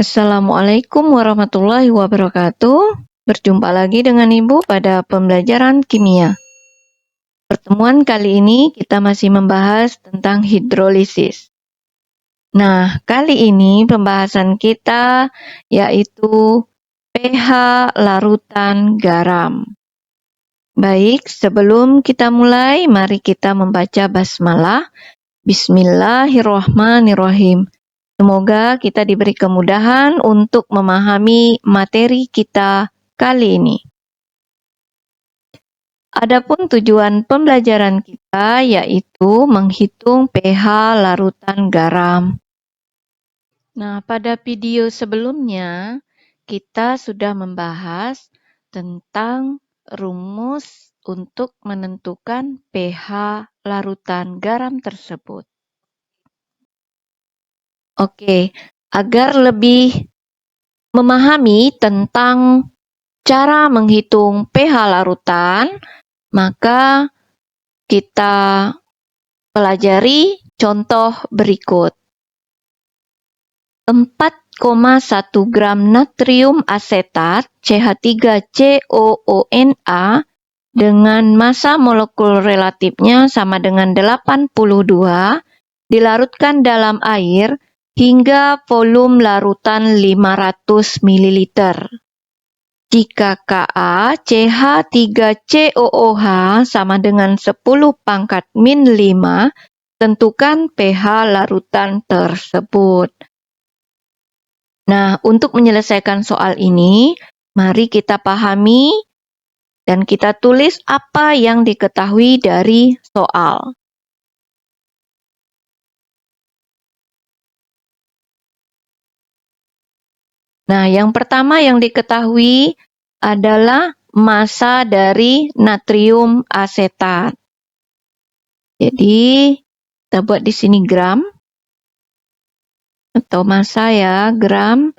Assalamualaikum warahmatullahi wabarakatuh. Berjumpa lagi dengan Ibu pada pembelajaran kimia. Pertemuan kali ini kita masih membahas tentang hidrolisis. Nah, kali ini pembahasan kita yaitu pH larutan garam. Baik, sebelum kita mulai, mari kita membaca basmalah. Bismillahirrahmanirrahim. Semoga kita diberi kemudahan untuk memahami materi kita kali ini. Adapun tujuan pembelajaran kita yaitu menghitung pH larutan garam. Nah, pada video sebelumnya kita sudah membahas tentang rumus untuk menentukan pH larutan garam tersebut. Oke, agar lebih memahami tentang cara menghitung pH larutan, maka kita pelajari contoh berikut. 4,1 gram natrium asetat CH3COONa dengan massa molekul relatifnya sama dengan 82 dilarutkan dalam air hingga volume larutan 500 ml. Jika Ka CH3COOH sama dengan 10⁻⁵, tentukan pH larutan tersebut. Nah, untuk menyelesaikan soal ini, mari kita pahami dan kita tulis apa yang diketahui dari soal. Nah, yang pertama yang diketahui adalah massa dari natrium asetat. Jadi, kita buat di sini gram atau massa ya, gram.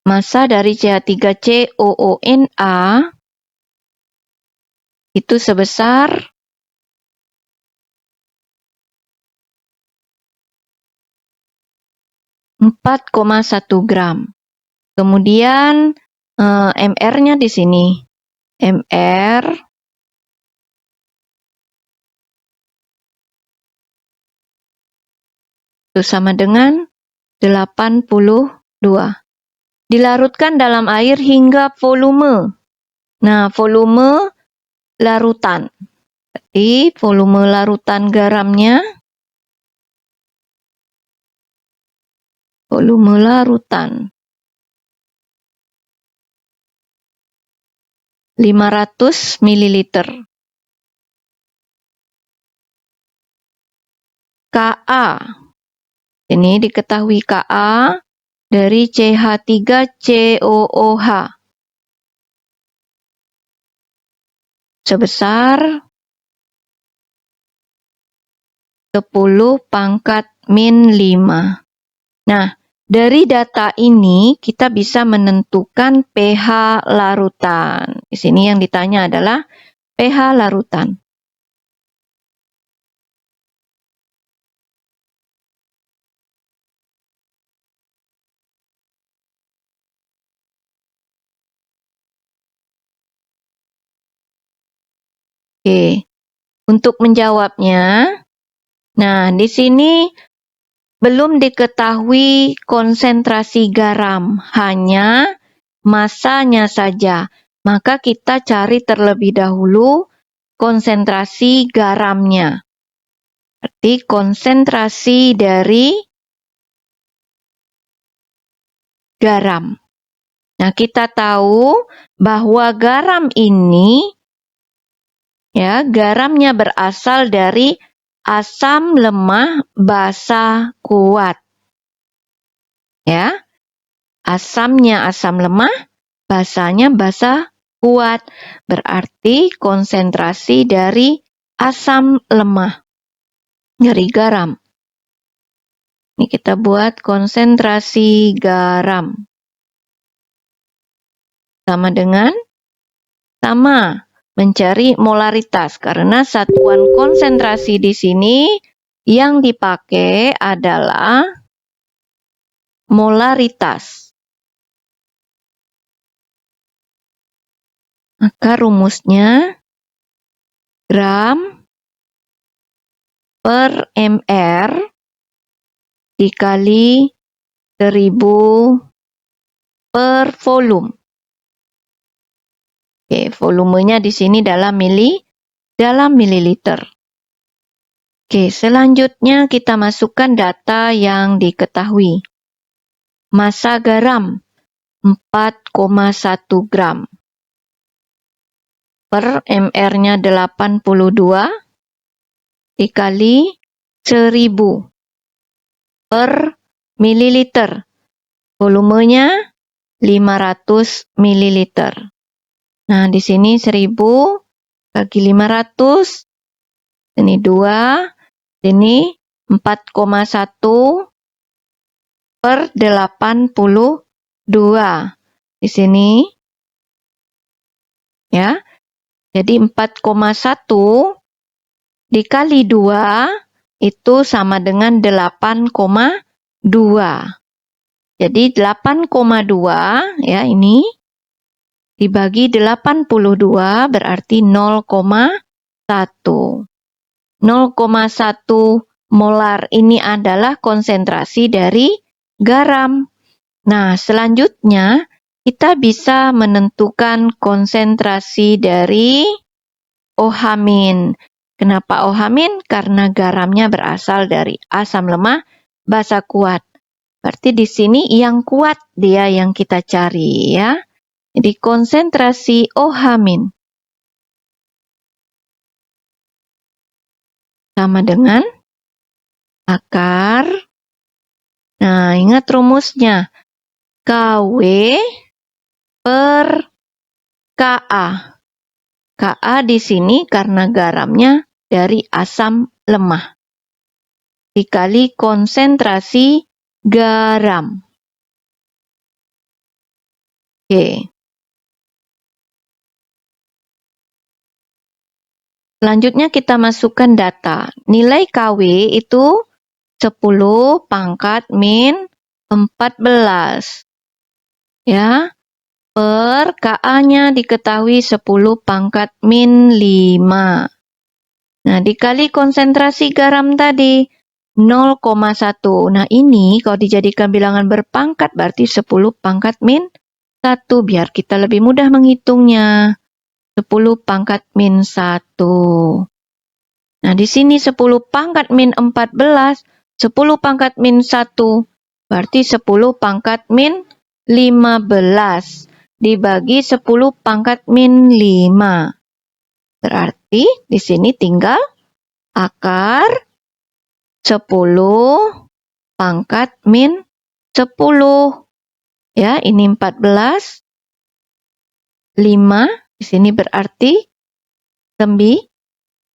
Massa dari CH3COONa itu sebesar 4,1 gram. Kemudian MR-nya di sini. MR itu sama dengan 82. Dilarutkan dalam air hingga volume. Nah, volume larutan. Jadi, volume larutan garamnya, volume larutan 500 ml. Ka, ini diketahui Ka dari CH3COOH sebesar 10⁻⁵. Nah, dari data ini kita bisa menentukan pH larutan. Di sini yang ditanya adalah pH larutan. Oke, untuk menjawabnya, nah di sini belum diketahui konsentrasi garam, hanya massanya saja. Maka kita cari terlebih dahulu konsentrasi garamnya. Berarti konsentrasi dari garam. Nah, kita tahu bahwa garam ini garamnya berasal dari asam lemah basa kuat. Ya. Asamnya asam lemah, basanya basa kuat. Berarti konsentrasi dari asam lemah dari garam. Ini kita buat konsentrasi garam. Sama dengan mencari molaritas karena satuan konsentrasi di sini yang dipakai adalah molaritas. Maka rumusnya gram per mr dikali 1000 per volume. Oke, volumenya di sini dalam mililiter. Oke, selanjutnya kita masukkan data yang diketahui. Massa garam 4,1 gram. Per mr-nya 82 dikali 1000 per mililiter. Volumenya 500 mililiter. Nah, di sini 1000 bagi 500. Ini 2. Ini 4,1 per 82. Di sini ya. Jadi 4,1 dikali 2 itu sama dengan 8,2. Jadi 8,2 ya ini dibagi 82 berarti 0,1. 0,1 molar ini adalah konsentrasi dari garam. Nah, selanjutnya kita bisa menentukan konsentrasi dari OH-. Kenapa OH-? Karena garamnya berasal dari asam lemah basa kuat. Berarti di sini yang kuat dia yang kita cari ya. Jadi konsentrasi OH- sama dengan akar. Nah, ingat rumusnya. KW per Ka. Ka di sini karena garamnya dari asam lemah. Dikali konsentrasi garam. Oke. Selanjutnya kita masukkan data. Nilai KW itu 10 pangkat min 14. Ya. Per Ka-nya diketahui 10 pangkat min 5. Nah, dikali konsentrasi garam tadi 0,1. Nah, ini kalau dijadikan bilangan berpangkat berarti 10 pangkat min 1. Biar kita lebih mudah menghitungnya. 10 pangkat min 1. Nah, di sini 10 pangkat min 14, 10 pangkat min 1, berarti 10 pangkat min 15 dibagi 10 pangkat min 5. Berarti di sini tinggal akar 10 pangkat min 10. Ya, ini 14, 5. Di sini berarti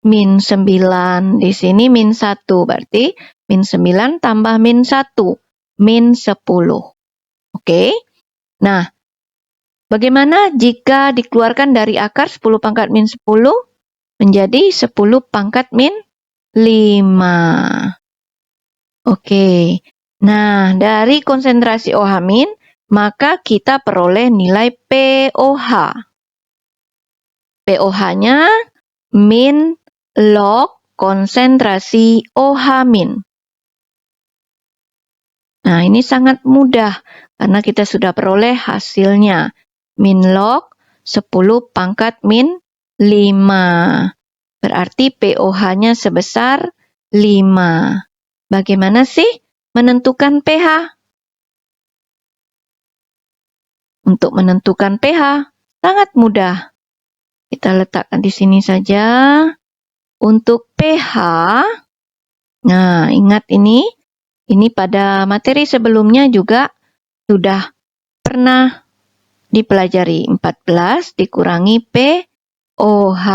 min 9. Di sini min 1. Berarti min 9 tambah min 1. Min 10. Oke. Nah, bagaimana jika dikeluarkan dari akar 10 pangkat min 10 menjadi 10 pangkat min 5. Oke. Nah, dari konsentrasi OH-, maka kita peroleh nilai POH. POH-nya min log konsentrasi OH-. Nah, ini sangat mudah karena kita sudah peroleh hasilnya. Min log 10 pangkat min 5. Berarti POH-nya sebesar 5. Bagaimana sih menentukan pH? Untuk menentukan pH, sangat mudah. Kita letakkan di sini saja. Untuk pH, nah ingat ini pada materi sebelumnya juga sudah pernah dipelajari. 14 dikurangi POH.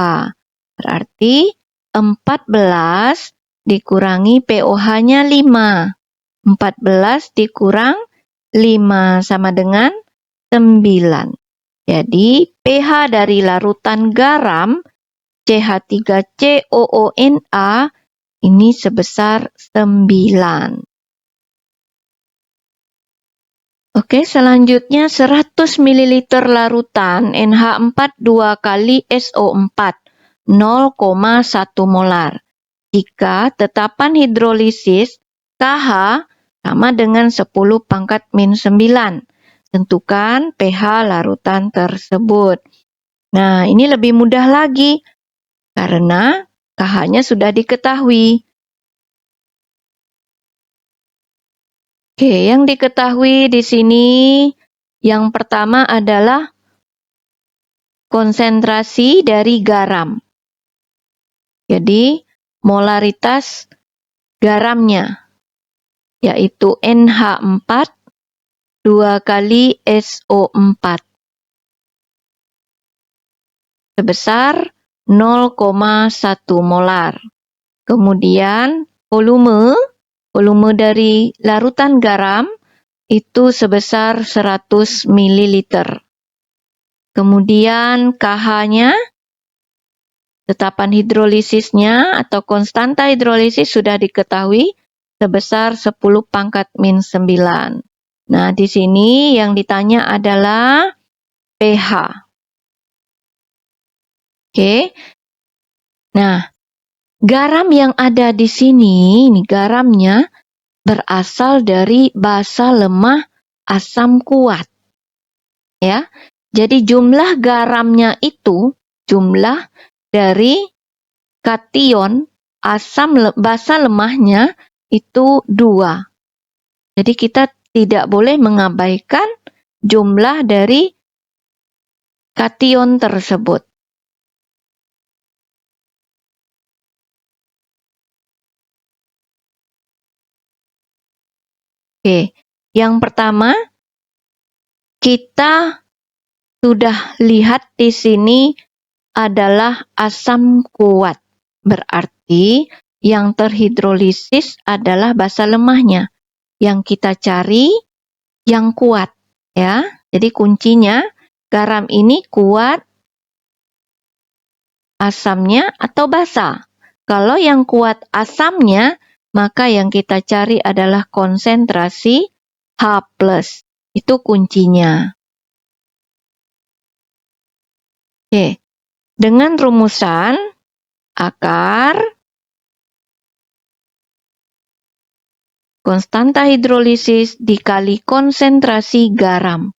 Berarti 14 dikurangi POH-nya 5. 14 dikurang 5 sama dengan 9. Jadi, pH dari larutan garam CH3COONa ini sebesar 9. Oke, selanjutnya 100 ml larutan NH4 2 kali SO4 0,1 molar. Jika tetapan hidrolisis KH sama dengan 10 pangkat min 9. Tentukan pH larutan tersebut. Nah, ini lebih mudah lagi karena KH-nya sudah diketahui. Oke, yang diketahui di sini yang pertama adalah konsentrasi dari garam. Jadi, molaritas garamnya yaitu NH4 2 kali SO4 sebesar 0,1 molar. Kemudian volume dari larutan garam itu sebesar 100 ml. Kemudian KH-nya, tetapan hidrolisisnya atau konstanta hidrolisis sudah diketahui sebesar 10 pangkat min 9. Nah, di sini yang ditanya adalah pH. Oke. Nah, garam yang ada di sini, ini garamnya berasal dari basa lemah asam kuat. Ya. Jadi jumlah garamnya itu jumlah dari kation basa lemahnya itu 2. Jadi kita tidak boleh mengabaikan jumlah dari kation tersebut. Oke, yang pertama kita sudah lihat di sini adalah asam kuat. Berarti yang terhidrolisis adalah basa lemahnya. Yang kita cari yang kuat, ya. Jadi kuncinya garam ini kuat asamnya atau basa. Kalau yang kuat asamnya, maka yang kita cari adalah konsentrasi H+. Itu kuncinya. Oke. Dengan rumusan akar konstanta hidrolisis dikali konsentrasi garam.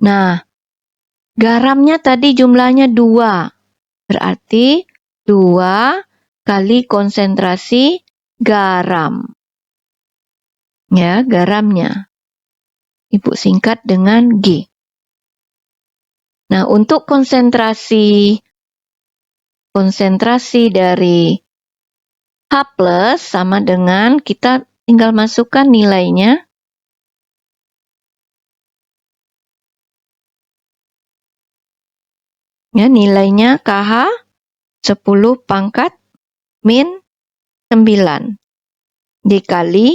Nah, garamnya tadi jumlahnya 2. Berarti 2 kali konsentrasi garam. Ya, garamnya. Ibu singkat dengan G. Nah, untuk konsentrasi dari H+ sama dengan kita tinggal masukkan nilainya. Ya, nilainya KH 10 pangkat min 9 dikali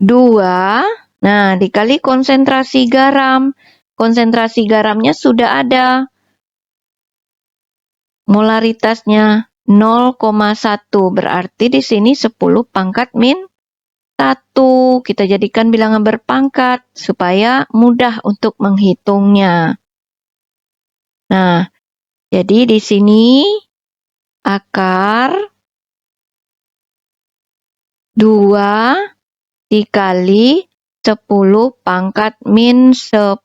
2. Nah, dikali konsentrasi garam. Konsentrasi garamnya sudah ada. Molaritasnya 0,1. Berarti di sini 10 pangkat min 1. Kita jadikan bilangan berpangkat supaya mudah untuk menghitungnya. Nah, jadi di sini akar 2 dikali 10 pangkat min 10.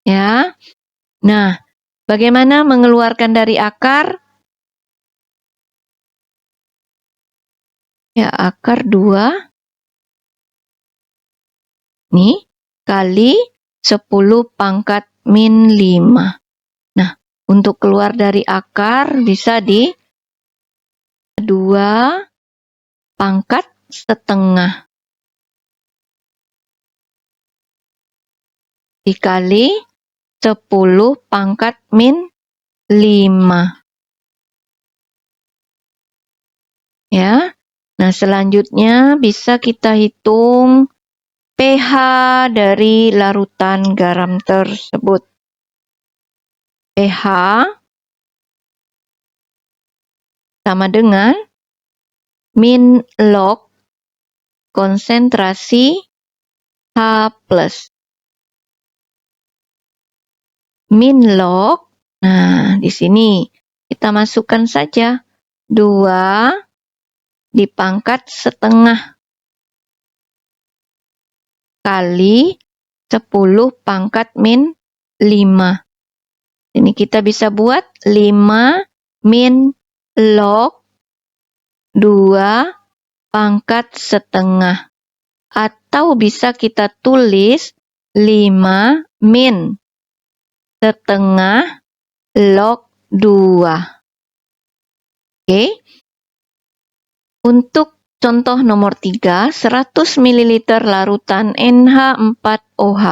Ya. Nah, bagaimana mengeluarkan dari akar? Ya, akar 2 nih kali 10 pangkat min 5. Nah, untuk keluar dari akar bisa di 2 pangkat setengah dikali 10 pangkat min 5. Ya. Nah, selanjutnya bisa kita hitung pH dari larutan garam tersebut. pH sama dengan min log konsentrasi H+. Min log, nah di sini kita masukkan saja 2 dipangkat setengah kali 10 pangkat min 5. Ini kita bisa buat 5 min log 2 pangkat setengah. Atau bisa kita tulis 5 min setengah log 2. Oke. Untuk contoh nomor 3, 100 ml larutan NH4OH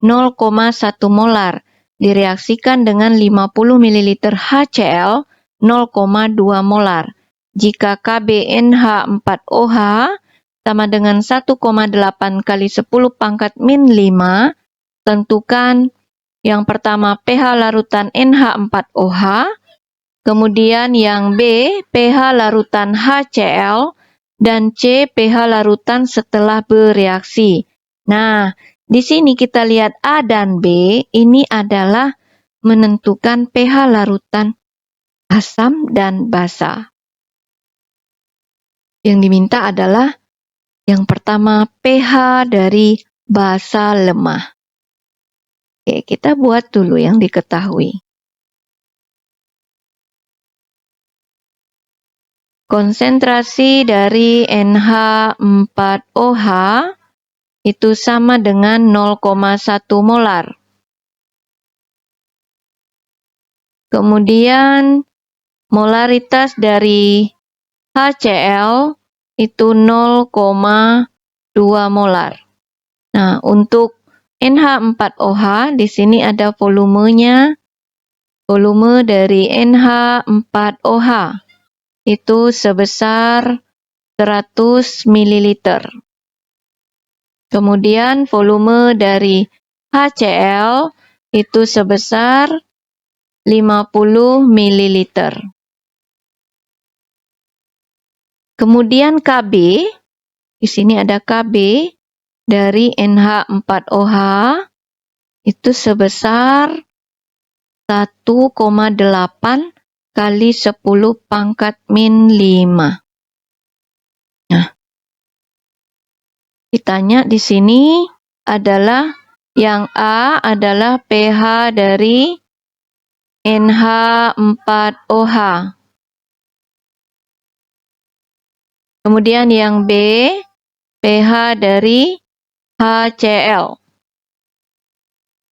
0,1 molar direaksikan dengan 50 ml HCl 0,2 molar. Jika KBNH4OH sama dengan 1,8 kali 10 pangkat min 5, tentukan yang pertama pH larutan NH4OH, kemudian yang B pH larutan HCl, dan C pH larutan setelah bereaksi. Nah, di sini kita lihat A dan B ini adalah menentukan pH larutan asam dan basa. Yang diminta adalah yang pertama pH dari basa lemah. Oke, kita buat dulu yang diketahui. Konsentrasi dari NH4OH itu sama dengan 0,1 molar. Kemudian molaritas dari HCl itu 0,2 molar. Nah, untuk NH4OH di sini ada volumenya. Volume dari NH4OH itu sebesar 100 ml. Kemudian volume dari HCl itu sebesar 50 ml. Kemudian KB, di sini ada KB dari NH4OH itu sebesar 1,8 kali 10 pangkat min 5. Nah, ditanya di sini adalah yang A adalah pH dari NH4OH. Kemudian yang B pH dari HCl.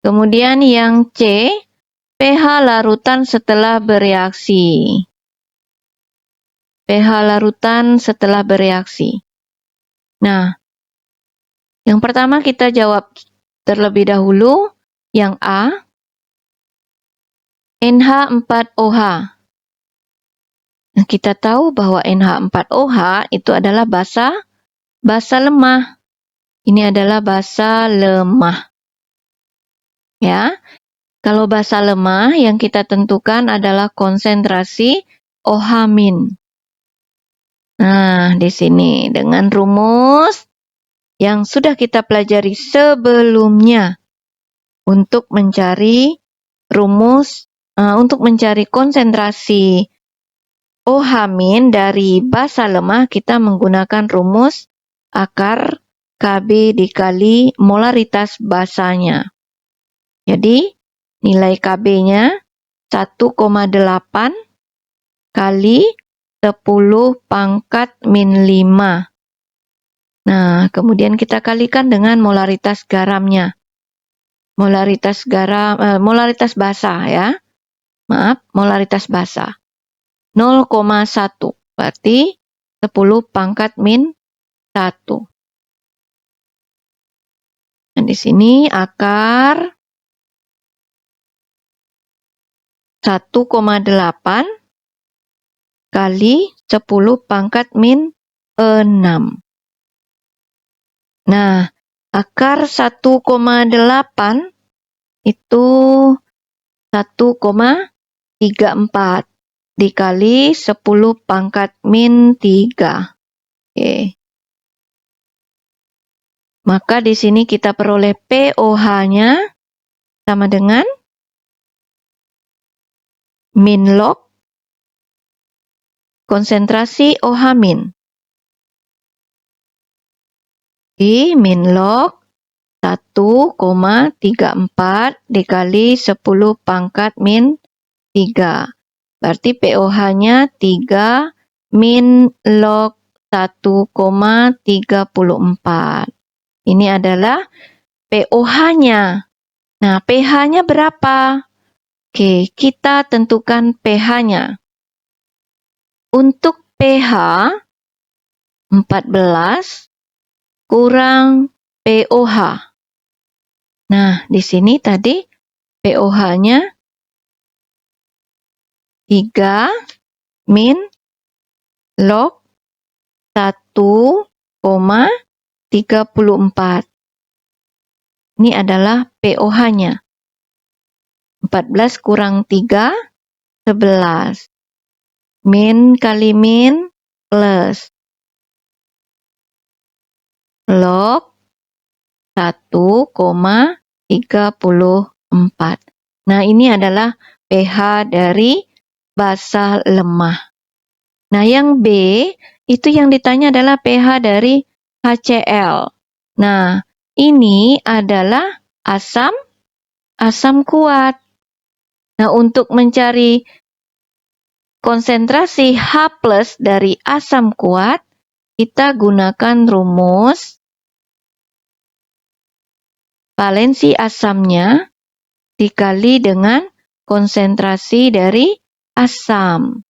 Kemudian yang C pH larutan setelah bereaksi. pH larutan setelah bereaksi. Nah, yang pertama kita jawab terlebih dahulu yang A, NH4OH. Nah, kita tahu bahwa NH4OH itu adalah basa lemah. Ini adalah basa lemah. Ya. Kalau basa lemah yang kita tentukan adalah konsentrasi OH-. Nah, di sini dengan rumus yang sudah kita pelajari sebelumnya untuk mencari konsentrasi OH- dari basa lemah, kita menggunakan rumus akar KB dikali molaritas basanya. Jadi, nilai KB-nya 1,8 kali 10 pangkat min 5. Nah, kemudian kita kalikan dengan molaritas garamnya. Molaritas basa ya. Maaf, molaritas basa. 0,1. Berarti 10 pangkat min 1. Nah, di sini akar 1,8 kali 10 pangkat min 6. Nah, Akar 1,8 itu 1,34 dikali 10 pangkat min 3. Oke. Maka di sini kita peroleh pOH-nya sama dengan min log konsentrasi OH min. Di min log 1,34 dikali 10 pangkat min 3. Berarti pOH-nya 3 min log 1,34. Ini adalah pOH-nya. Nah, pH-nya berapa? Oke, kita tentukan pH-nya. Untuk pH 14 kurang pOH. Nah, di sini tadi pOH-nya 3 min log 1,34. Ini adalah pOH-nya. 14 kurang 3, 11. Min kali min plus log 1,34. Nah, ini adalah pH dari basa lemah. Nah, yang B itu yang ditanya adalah pH dari HCl. Nah, ini adalah asam kuat. Nah, untuk mencari konsentrasi H+ dari asam kuat, kita gunakan rumus valensi asamnya dikali dengan konsentrasi dari asam.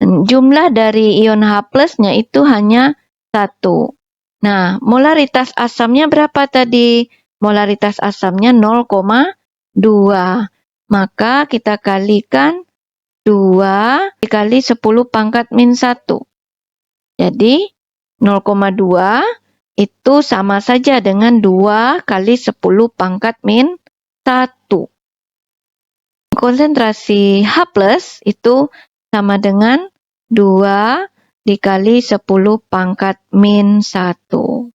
Jumlah dari ion H+-nya itu hanya 1. Nah, molaritas asamnya berapa tadi? Molaritas asamnya 0,2. Maka kita kalikan 2 dikali 10 pangkat min 1. Jadi 0,2 itu sama saja dengan 2 kali 10 pangkat min 1. Konsentrasi H+ itu sama dengan 2 dikali 10 pangkat min 1.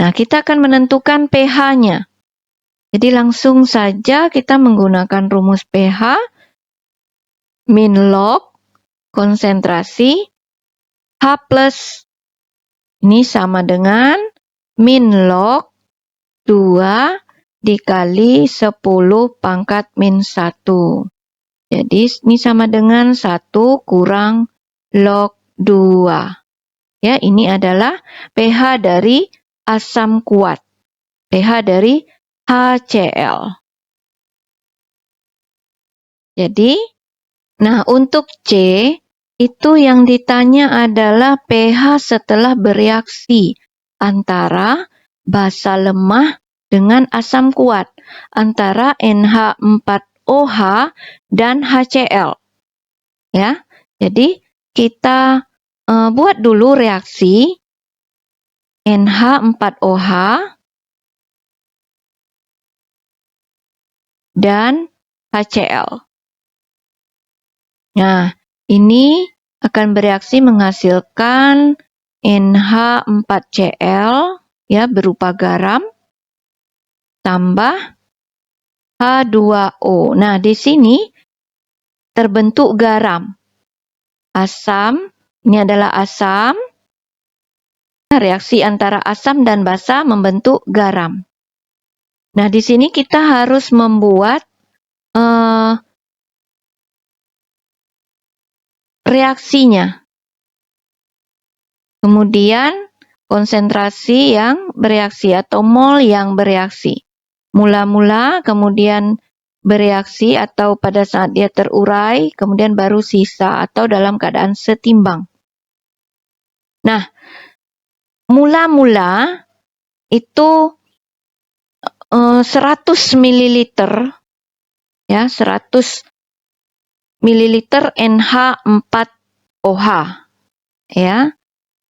Nah, kita akan menentukan pH-nya. Jadi langsung saja kita menggunakan rumus pH min log konsentrasi H+. Ini sama dengan min log 2 dikali 10 pangkat min 1. Jadi ini sama dengan 1 kurang log 2. Ya, ini adalah pH dari asam kuat. pH dari HCl. Jadi, nah untuk C, itu yang ditanya adalah pH setelah bereaksi antara basa lemah dengan asam kuat, antara NH4OH dan HCl. Ya, jadi kita buat dulu reaksi NH4OH dan HCl. Nah, ini akan bereaksi menghasilkan NH4Cl ya berupa garam tambah H2O. Nah, di sini terbentuk garam. Asam, ini adalah asam. Reaksi antara asam dan basa membentuk garam. Nah, di sini kita harus membuat reaksinya. Kemudian konsentrasi yang bereaksi atau mol yang bereaksi. Mula-mula, kemudian bereaksi atau pada saat dia terurai, kemudian baru sisa atau dalam keadaan setimbang. Nah, mula-mula itu 100 ml ya, 100 ml NH4OH ya.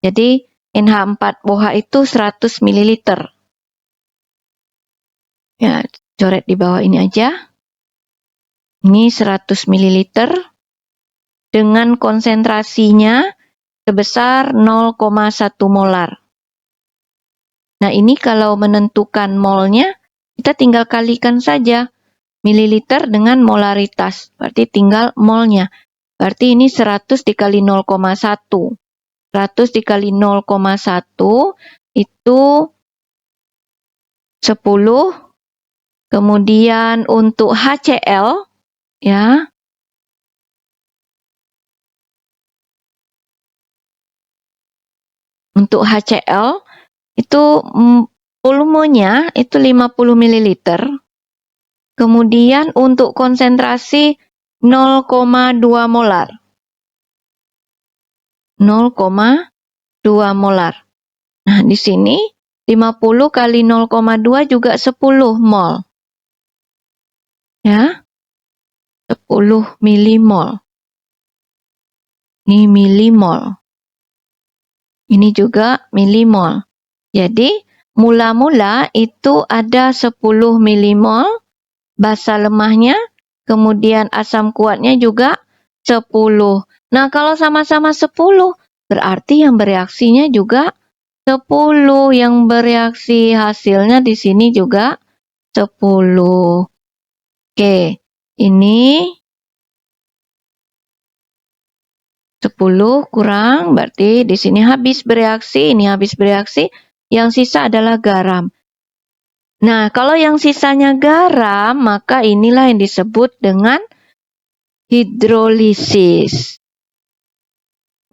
Jadi NH4OH itu 100 ml. Ya, coret di bawah ini aja. Ini 100 ml dengan konsentrasinya sebesar 0,1 molar. Nah, ini kalau menentukan molnya, kita tinggal kalikan saja mililiter dengan molaritas. Berarti tinggal molnya. Berarti ini 100 dikali 0,1. 100 dikali 0,1 itu 10. Kemudian untuk HCl, ya, untuk HCl itu volumenya itu 50 ml. Kemudian untuk konsentrasi 0,2 molar. 0,2 molar. Nah, di sini 50 kali 0,2 juga 10 mol. Ya, 10 milimol. Ini milimol. Ini juga milimol. Jadi, mula-mula itu ada 10 milimol basa lemahnya, kemudian asam kuatnya juga 10. Nah, kalau sama-sama 10, berarti yang bereaksinya juga 10. Yang bereaksi hasilnya di sini juga 10. Oke, ini 10 kurang, berarti di sini habis bereaksi, ini habis bereaksi, yang sisa adalah garam. Nah, kalau yang sisanya garam, maka inilah yang disebut dengan hidrolisis.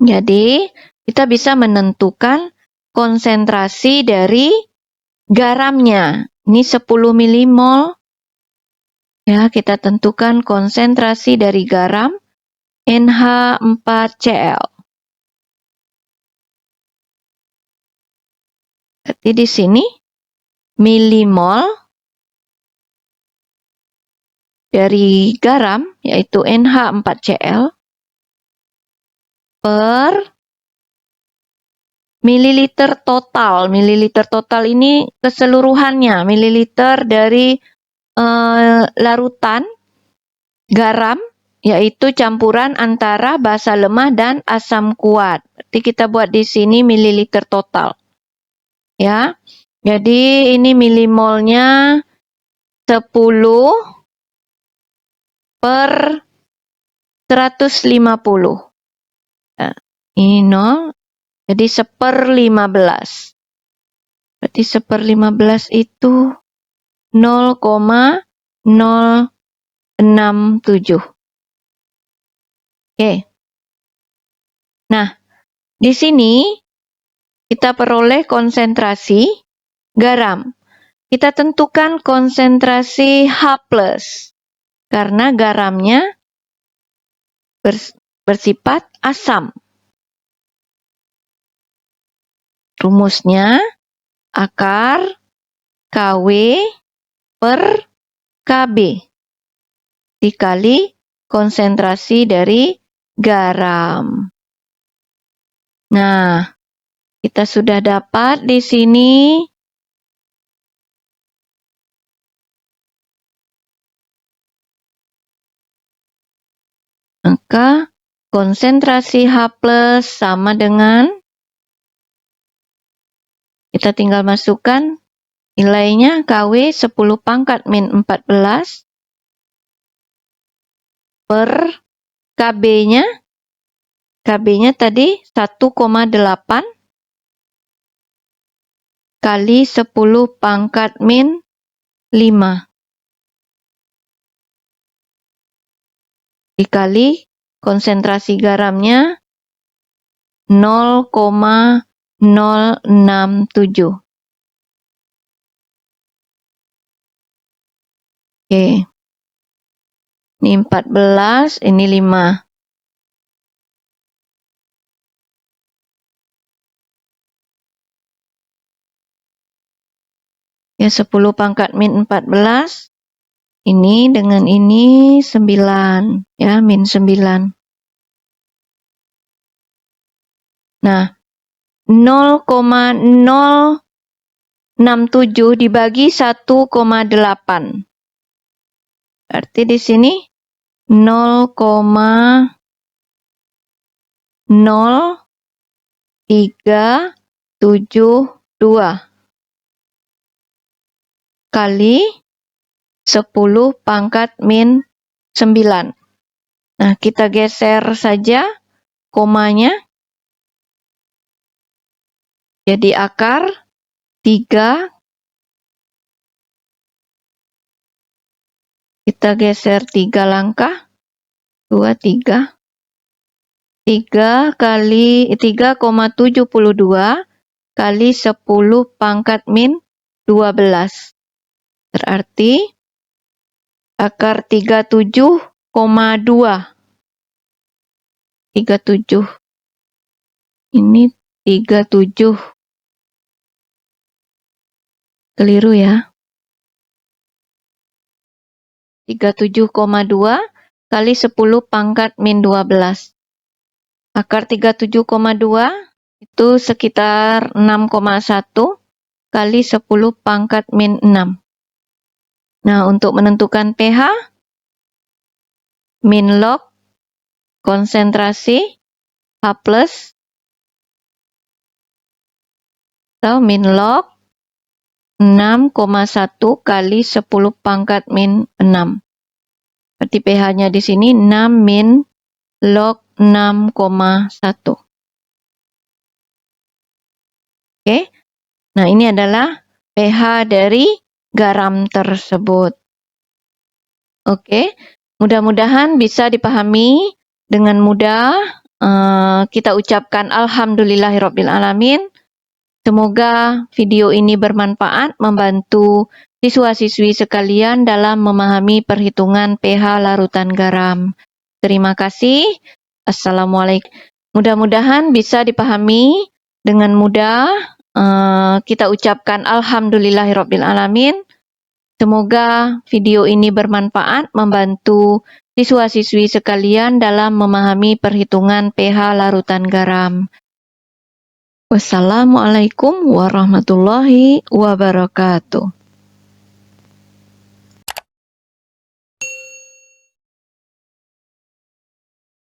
Jadi, kita bisa menentukan konsentrasi dari garamnya. Ini 10 milimol. Ya, kita tentukan konsentrasi dari garam NH4Cl. Jadi di sini milimol dari garam yaitu NH4Cl per mililiter total. Mililiter total ini keseluruhannya, mililiter dari larutan garam, yaitu campuran antara basa lemah dan asam kuat. Berarti kita buat di sini mililiter total. Ya. Jadi ini milimolnya 10 per 150. Nah, ini 0, jadi 1/15. Berarti 1/15 itu 0,067. Oke. Nah, di sini kita peroleh konsentrasi garam. Kita tentukan konsentrasi H+, karena garamnya bersifat asam. Rumusnya akar KW per KB dikali konsentrasi dari garam. Nah, kita sudah dapat di sini maka konsentrasi H+ sama dengan, kita tinggal masukkan nilainya KW 10⁻⁴ per KB-nya. KB-nya tadi 1,8 kali 10⁻⁵. Dikali konsentrasi garamnya 0,067. Oke. Ini 14, ini 5. Ya, 10⁻⁴. Ini dengan ini 9. Ya, -9. Nah, 0,067 dibagi 1,8. Berarti di sini 0,0372 kali 10 pangkat min 9. Nah, kita geser saja komanya. Jadi akar 3. Kita geser 3 langkah. 2, 3. 3 kali 3,72 kali 10 pangkat min 12. Berarti akar 37,2. 37. Ini 37. Keliru ya. 37,2 kali 10 pangkat min 12. Akar 37,2 itu sekitar 6,1 kali 10 pangkat min 6. Nah, untuk menentukan pH, min log konsentrasi H+, atau min log 6,1 kali 10 pangkat min 6. Berarti pH-nya di sini 6 min log 6,1. Oke. Nah, ini adalah pH dari garam tersebut. Oke. Mudah-mudahan bisa dipahami dengan mudah. Kita ucapkan alhamdulillahirabbil alamin. Semoga video ini bermanfaat, membantu siswa-siswi sekalian dalam memahami perhitungan pH larutan garam. Terima kasih. Assalamualaikum. Mudah-mudahan bisa dipahami dengan mudah. Kita ucapkan alhamdulillahirabbil alamin. Semoga video ini bermanfaat, membantu siswa-siswi sekalian dalam memahami perhitungan pH larutan garam. Wassalamualaikum warahmatullahi wabarakatuh.